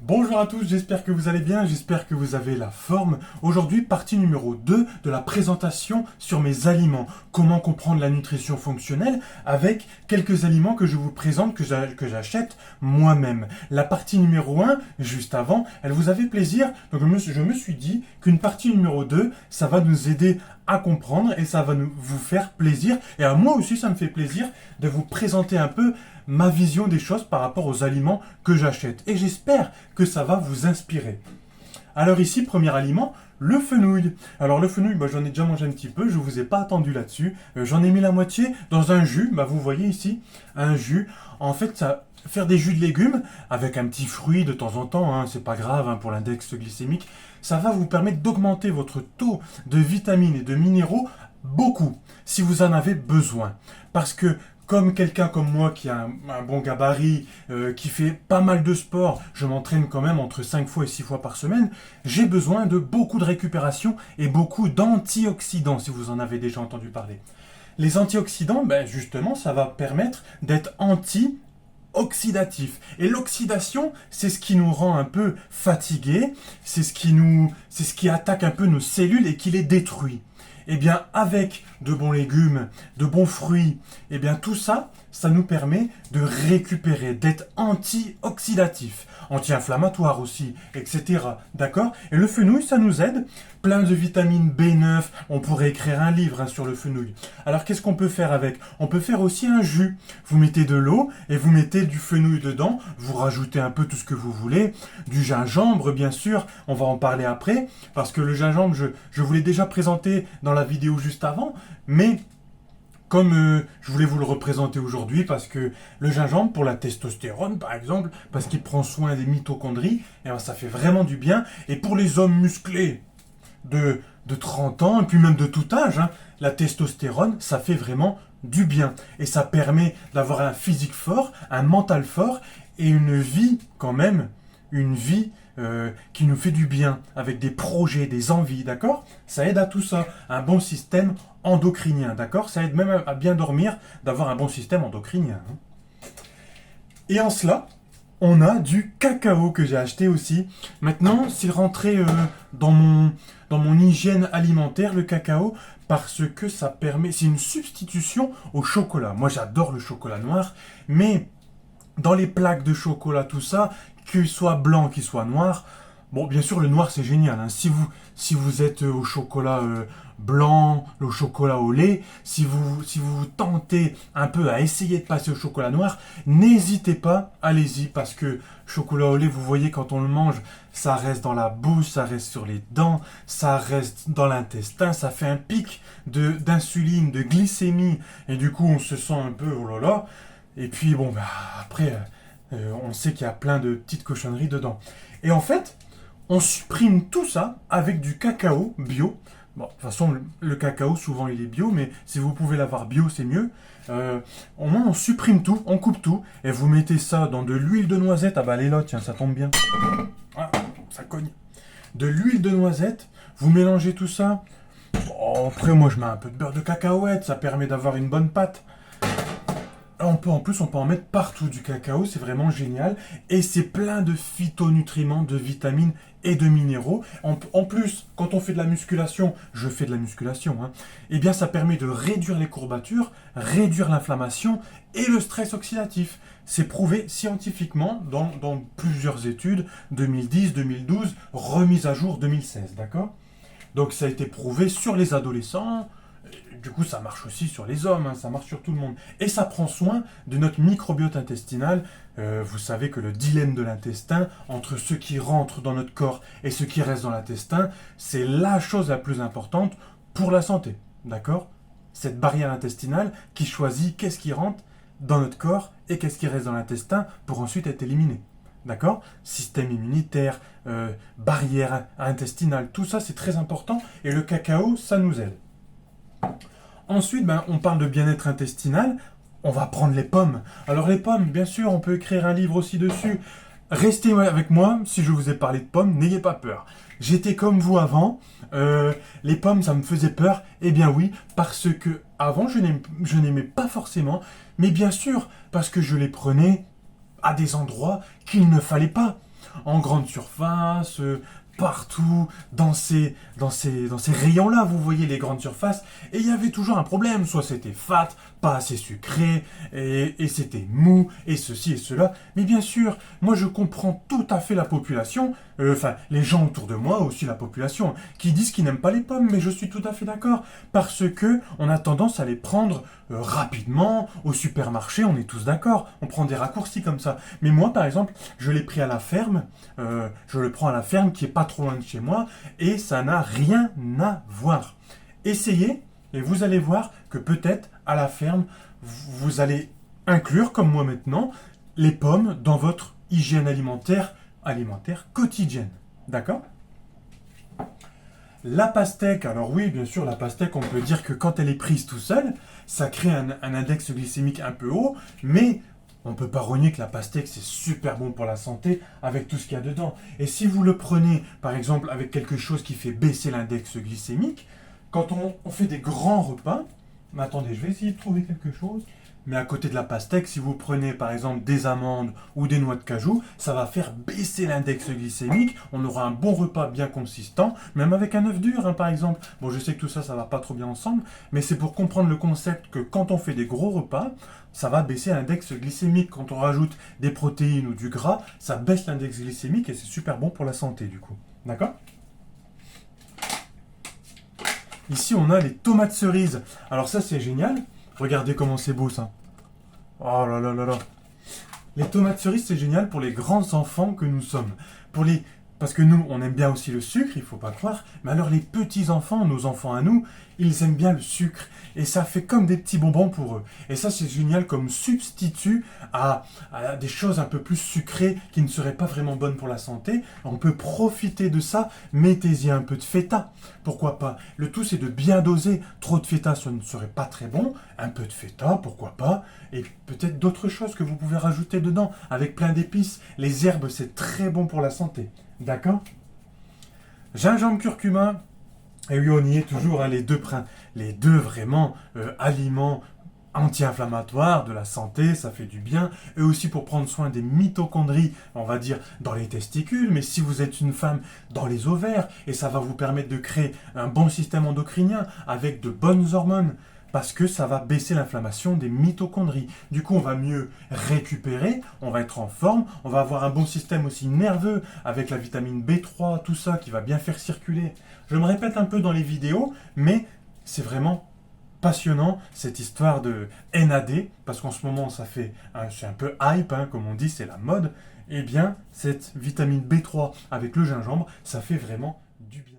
Bonjour à tous, j'espère que vous allez bien, j'espère que vous avez la forme. Aujourd'hui, partie numéro 2 de la présentation sur mes aliments. Comment comprendre la nutrition fonctionnelle avec quelques aliments que je vous présente, que j'achète moi-même. La partie numéro 1, juste avant, elle vous avait plaisir, donc je me suis dit qu'une partie numéro 2, ça va nous aider à comprendre et ça va vous faire plaisir. Et à moi aussi, ça me fait plaisir de vous présenter un peu ma vision des choses par rapport aux aliments que j'achète. Et j'espère que ça va vous inspirer. Alors ici, premier aliment, le fenouil. Alors le fenouil, j'en ai déjà mangé un petit peu, je ne vous ai pas attendu là-dessus. J'en ai mis la moitié dans un jus, vous voyez ici, un jus. En fait, ça faire des jus de légumes avec un petit fruit de temps en temps, c'est pas grave pour l'index glycémique, ça va vous permettre d'augmenter votre taux de vitamines et de minéraux beaucoup, si vous en avez besoin. Parce que comme quelqu'un comme moi qui a un bon gabarit, qui fait pas mal de sport, je m'entraîne quand même entre 5 fois et 6 fois par semaine, j'ai besoin de beaucoup de récupération et beaucoup d'antioxydants, si vous en avez déjà entendu parler. Les antioxydants, justement, ça va permettre d'être oxydatif. Et l'oxydation, c'est ce qui nous rend un peu fatigués, c'est ce qui attaque un peu nos cellules et qui les détruit. Eh bien, avec de bons légumes, de bons fruits, tout ça, ça nous permet de récupérer, d'être anti-oxydatif, anti-inflammatoire aussi, etc. D'accord? Et le fenouil, ça nous aide. Plein de vitamine B9, on pourrait écrire un livre sur le fenouil. Alors, qu'est-ce qu'on peut faire avec? On peut faire aussi un jus. Vous mettez de l'eau et vous mettez du fenouil dedans. Vous rajoutez un peu tout ce que vous voulez. Du gingembre, bien sûr. On va en parler après. Parce que le gingembre, je vous l'ai déjà présenté dans la vidéo juste avant. Mais comme je voulais vous le représenter aujourd'hui, parce que le gingembre, pour la testostérone par exemple, parce qu'il prend soin des mitochondries, ça fait vraiment du bien. Et pour les hommes musclés de 30 ans, et puis même de tout âge, la testostérone, ça fait vraiment du bien. Et ça permet d'avoir un physique fort, un mental fort, et une vie quand même, une vie qui nous fait du bien, avec des projets, des envies, d'accord? Ça aide à tout ça, un bon système endocrinien, d'accord? Ça aide même à bien dormir, d'avoir un bon système endocrinien. Et en cela, on a du cacao que j'ai acheté aussi. Maintenant, c'est rentré dans mon hygiène alimentaire, le cacao, parce que ça permet, c'est une substitution au chocolat. Moi, j'adore le chocolat noir, mais dans les plaques de chocolat, tout ça, qu'il soit blanc, qu'il soit noir, bon, bien sûr, le noir, c'est génial. Si vous êtes au chocolat blanc, au chocolat au lait, si vous tentez un peu à essayer de passer au chocolat noir, n'hésitez pas, allez-y, parce que chocolat au lait, vous voyez, quand on le mange, ça reste dans la bouche, ça reste sur les dents, ça reste dans l'intestin, ça fait un pic d'insuline, de glycémie, et du coup, on se sent un peu, oh là là, et puis, après, on sait qu'il y a plein de petites cochonneries dedans. Et en fait, on supprime tout ça avec du cacao bio. Bon, de toute façon, le cacao, souvent, il est bio, mais si vous pouvez l'avoir bio, c'est mieux. Au moins, on supprime tout, on coupe tout, et vous mettez ça dans de l'huile de noisette. Ah elle est là, tiens, ça tombe bien. Ah, ça cogne. De l'huile de noisette, vous mélangez tout ça. Bon, après, moi, je mets un peu de beurre de cacahuète, ça permet d'avoir une bonne pâte. En plus, on peut en mettre partout du cacao, c'est vraiment génial. Et c'est plein de phytonutriments, de vitamines et de minéraux. En plus, quand on fait de la musculation, je fais de la musculation, ça permet de réduire les courbatures, réduire l'inflammation et le stress oxydatif. C'est prouvé scientifiquement dans plusieurs études, 2010, 2012, remise à jour 2016, d'accord? Donc ça a été prouvé sur les adolescents. Du coup, ça marche aussi sur les hommes, ça marche sur tout le monde. Et ça prend soin de notre microbiote intestinal. Vous savez que le dilemme de l'intestin, entre ce qui rentre dans notre corps et ce qui reste dans l'intestin, c'est la chose la plus importante pour la santé. D'accord? Cette barrière intestinale qui choisit qu'est-ce qui rentre dans notre corps et qu'est-ce qui reste dans l'intestin pour ensuite être éliminé. D'accord? Système immunitaire, barrière intestinale, tout ça c'est très important et le cacao, ça nous aide. Ensuite, on parle de bien-être intestinal, on va prendre les pommes. Alors les pommes, bien sûr, on peut écrire un livre aussi dessus. Restez avec moi, si je vous ai parlé de pommes, n'ayez pas peur. J'étais comme vous avant, les pommes ça me faisait peur, eh bien oui, parce que avant je n'aimais pas forcément, mais bien sûr, parce que je les prenais à des endroits qu'il ne fallait pas. en grande surface, partout, dans ces rayons-là, vous voyez les grandes surfaces, et il y avait toujours un problème, soit c'était fat, pas assez sucré, et c'était mou, et ceci et cela. Mais bien sûr, moi je comprends tout à fait la population, enfin les gens autour de moi, aussi la population, qui disent qu'ils n'aiment pas les pommes, mais je suis tout à fait d'accord, parce que on a tendance à les prendre rapidement, au supermarché, on est tous d'accord, on prend des raccourcis comme ça. Mais moi par exemple, je l'ai pris à la ferme, je le prends à la ferme qui est pas trop loin de chez moi, et ça n'a rien à voir. Essayez, et vous allez voir que peut-être à la ferme, vous allez inclure, comme moi maintenant, les pommes dans votre hygiène alimentaire quotidienne. D'accord? La pastèque, alors oui, bien sûr, la pastèque, on peut dire que quand elle est prise tout seule, ça crée un index glycémique un peu haut, mais on ne peut pas renier que la pastèque, c'est super bon pour la santé avec tout ce qu'il y a dedans. Et si vous le prenez, par exemple, avec quelque chose qui fait baisser l'index glycémique, quand on fait des grands repas, mais attendez, je vais essayer de trouver quelque chose. Mais à côté de la pastèque, si vous prenez par exemple des amandes ou des noix de cajou, ça va faire baisser l'index glycémique. On aura un bon repas bien consistant, même avec un œuf dur, hein, par exemple. Bon, je sais que tout ça, ça va pas trop bien ensemble, mais c'est pour comprendre le concept que quand on fait des gros repas, ça va baisser l'index glycémique. Quand on rajoute des protéines ou du gras, ça baisse l'index glycémique et c'est super bon pour la santé, du coup. D'accord ? Ici, on a les tomates cerises. Alors ça, c'est génial. Regardez comment c'est beau, ça. Oh là là là là. Les tomates cerises, c'est génial pour les grands enfants que nous sommes. Parce que nous, on aime bien aussi le sucre, il faut pas croire. Mais alors les petits enfants, nos enfants à nous, ils aiment bien le sucre. Et ça fait comme des petits bonbons pour eux. Et ça, c'est génial comme substitut à des choses un peu plus sucrées qui ne seraient pas vraiment bonnes pour la santé. On peut profiter de ça. Mettez-y un peu de feta. Pourquoi pas? Le tout, c'est de bien doser. Trop de feta, ça ne serait pas très bon. Un peu de feta, pourquoi pas? Et peut-être d'autres choses que vous pouvez rajouter dedans, avec plein d'épices. Les herbes, c'est très bon pour la santé. D'accord? Gingembre, curcuma. Et oui, on y est toujours, hein, les deux vraiment aliments anti-inflammatoires de la santé, ça fait du bien. Et aussi pour prendre soin des mitochondries, on va dire dans les testicules, mais si vous êtes une femme, dans les ovaires. Et ça va vous permettre de créer un bon système endocrinien avec de bonnes hormones. Parce que ça va baisser l'inflammation des mitochondries. Du coup, on va mieux récupérer, on va être en forme, on va avoir un bon système aussi nerveux avec la vitamine B3, tout ça qui va bien faire circuler. Je me répète un peu dans les vidéos, mais c'est vraiment passionnant cette histoire de NAD, parce qu'en ce moment, c'est un peu hype, hein, comme on dit, c'est la mode. Eh bien, cette vitamine B3 avec le gingembre, ça fait vraiment du bien.